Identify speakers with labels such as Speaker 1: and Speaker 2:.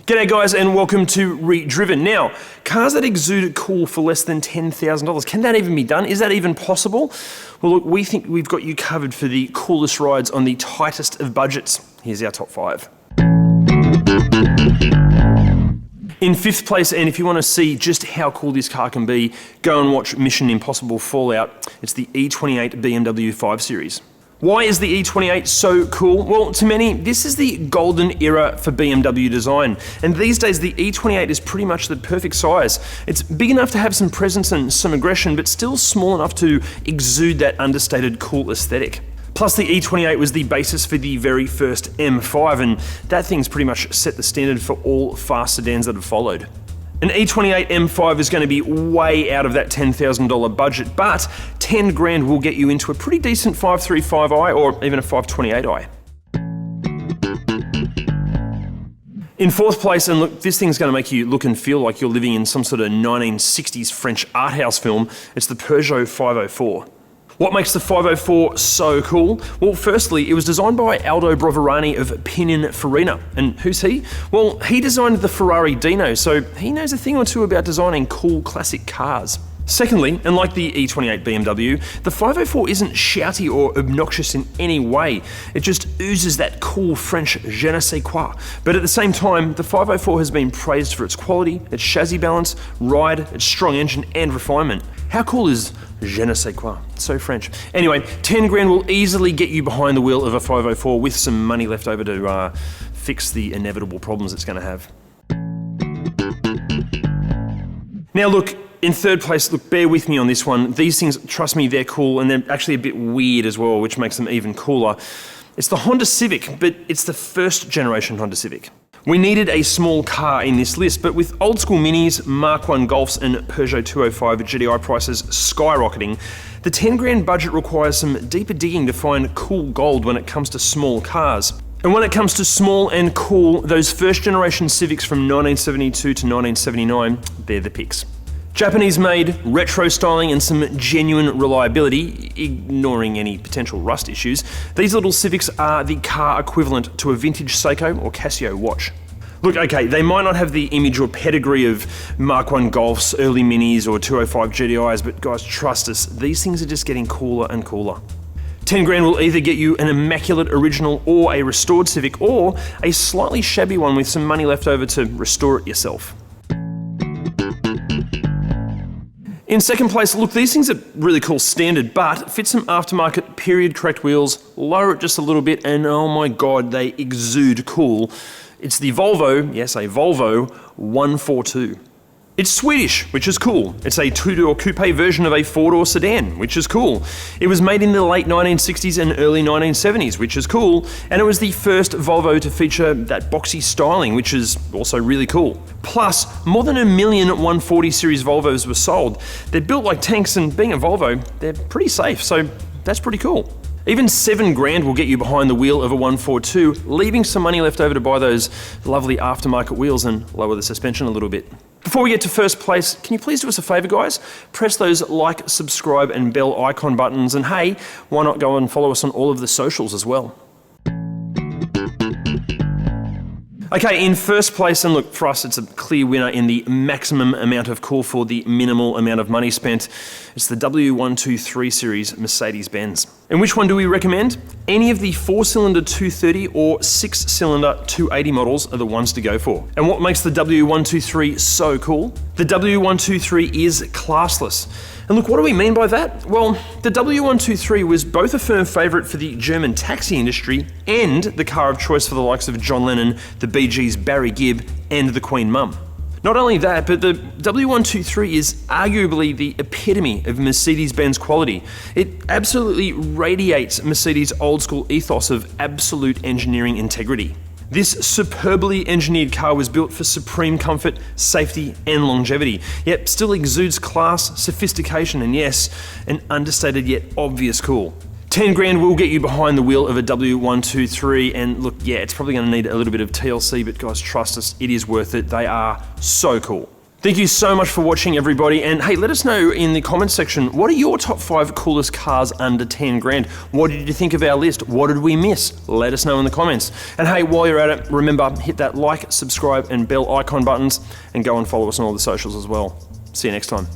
Speaker 1: G'day guys and welcome to ReDriven. Now, cars that exude cool for less than $10,000, can that even be done? Is that even possible? Well look, we think we've got you covered for the coolest rides on the tightest of budgets. Here's our top 5. In 5th place, and if you want to see just how cool this car can be, go and watch Mission Impossible Fallout. It's the E28 BMW 5 Series. Why is the E28 so cool? Well, to many, this is the golden era for BMW design. And these days, the E28 is pretty much the perfect size. It's big enough to have some presence and some aggression, but still small enough to exude that understated cool aesthetic. Plus, the E28 was the basis for the very first M5, and that thing's pretty much set the standard for all fast sedans that have followed. An E28 M5 is going to be way out of that $10,000 budget, but 10 grand will get you into a pretty decent 535i or even a 528i. In 4th place, and look, this thing's going to make you look and feel like you're living in some sort of 1960s French art house film, it's the Peugeot 504. What makes the 504 so cool? Well, firstly, it was designed by Aldo Broverani of Pininfarina. And who's he? Well, he designed the Ferrari Dino, so he knows a thing or two about designing cool classic cars. Secondly, and like the E28 BMW, the 504 isn't shouty or obnoxious in any way. It just oozes that cool French je ne sais quoi. But at the same time, the 504 has been praised for its quality, its chassis balance, ride, its strong engine, and refinement. How cool is je ne sais quoi? So French. Anyway, 10 grand will easily get you behind the wheel of a 504 with some money left over to fix the inevitable problems it's going to have. Now look, in 3rd place, look, bear with me on this one. These things, trust me, they're cool and they're actually a bit weird as well, which makes them even cooler. It's the Honda Civic, but it's the 1st generation Honda Civic. We needed a small car in this list, but with old school Minis, Mark I Golfs and Peugeot 205 GTI prices skyrocketing, the 10 grand budget requires some deeper digging to find cool gold when it comes to small cars. And when it comes to small and cool, those 1st generation Civics from 1972 to 1979, they're the picks. Japanese made, retro styling and some genuine reliability, ignoring any potential rust issues, these little Civics are the car equivalent to a vintage Seiko or Casio watch. Look, okay, they might not have the image or pedigree of Mark I Golfs, early Minis or 205 GTIs, but guys, trust us, these things are just getting cooler and cooler. 10 grand will either get you an immaculate original or a restored Civic, or a slightly shabby one with some money left over to restore it yourself. In 2nd place, look, these things are really cool standard, but fit some aftermarket period correct wheels, lower it just a little bit, and oh my god, they exude cool. It's the Volvo, yes, a Volvo 142. It's Swedish, which is cool. It's a 2-door coupe version of a 4-door sedan, which is cool. It was made in the late 1960s and early 1970s, which is cool. And it was the first Volvo to feature that boxy styling, which is also really cool. Plus, more than 1 million 140 series Volvos were sold. They're built like tanks, and being a Volvo, they're pretty safe, so that's pretty cool. Even 7 grand will get you behind the wheel of a 142, leaving some money left over to buy those lovely aftermarket wheels and lower the suspension a little bit. Before we get to 1st place, can you please do us a favour, guys? Press those like, subscribe and bell icon buttons, and hey, why not go and follow us on all of the socials as well? Okay, in 1st place, and look, for us it's a clear winner in the maximum amount of cool for the minimal amount of money spent. It's the W123 series Mercedes-Benz. And which one do we recommend? Any of the 4-cylinder 230 or 6-cylinder 280 models are the ones to go for. And what makes the W123 so cool? The W123 is classless. And look, what do we mean by that? Well, the W123 was both a firm favourite for the German taxi industry and the car of choice for the likes of John Lennon, the Bee Gees' Barry Gibb, and the Queen Mum. Not only that, but the W123 is arguably the epitome of Mercedes-Benz quality. It absolutely radiates Mercedes' old-school ethos of absolute engineering integrity. This superbly engineered car was built for supreme comfort, safety, and longevity, yet still exudes class, sophistication, and yes, an understated yet obvious cool. 10 grand will get you behind the wheel of a W123, and look, yeah, it's probably going to need a little bit of TLC, but guys, trust us, it is worth it. They are so cool. Thank you so much for watching, everybody. And hey, let us know in the comments section, what are your top 5 coolest cars under 10 grand? What did you think of our list? What did we miss? Let us know in the comments. And hey, while you're at it, remember, hit that like, subscribe, and bell icon buttons, and go and follow us on all the socials as well. See you next time.